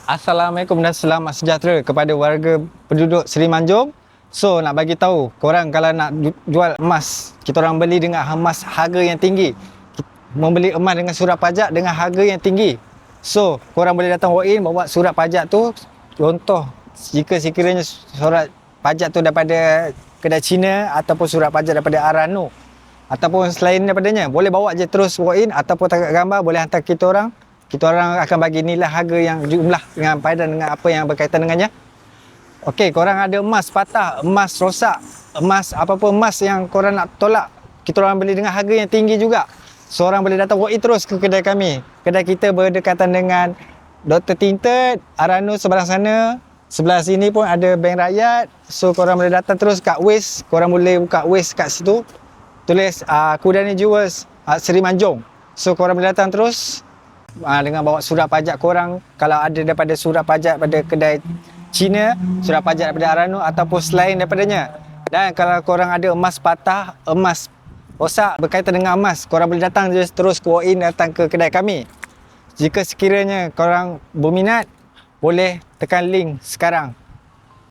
Assalamualaikum dan selamat sejahtera kepada warga penduduk Seri Manjung. So, nak bagi tahu korang kalau nak jual emas, kita orang beli dengan emas harga yang tinggi. Membeli emas dengan surat pajak dengan harga yang tinggi. So, korang boleh datang walk in bawa surat pajak tu. Contoh, jika sekiranya surat pajak tu daripada kedai Cina ataupun surat pajak daripada Arano ataupun selain daripadanya, boleh bawa je terus walk in ataupun tangkap gambar boleh hantar kita orang. Kita orang akan bagi nilai harga yang jumlah dengan padan dengan apa yang berkaitan dengannya. Okey, korang ada emas patah, emas rosak, emas apa-apa emas yang korang nak tolak, kita orang beli dengan harga yang tinggi juga. Seorang boleh datang walk in terus ke kedai kami. Kedai kita berdekatan dengan Dr. Tinted, Arano sebelah sana. Sebelah sini pun ada Bank Rakyat. So korang boleh datang terus kat Waste. Korang boleh buka Waste kat situ. Tulis Kudani Jewels Seri Manjung. So korang boleh datang terus dengan bawa surat pajak korang. Kalau ada daripada surat pajak pada kedai Cina, surat pajak daripada Arano ataupun selain daripadanya. Dan kalau korang ada emas patah, emas rosak berkaitan dengan emas, korang boleh datang terus walk in datang ke kedai kami. Jika sekiranya korang berminat, boleh tekan link sekarang.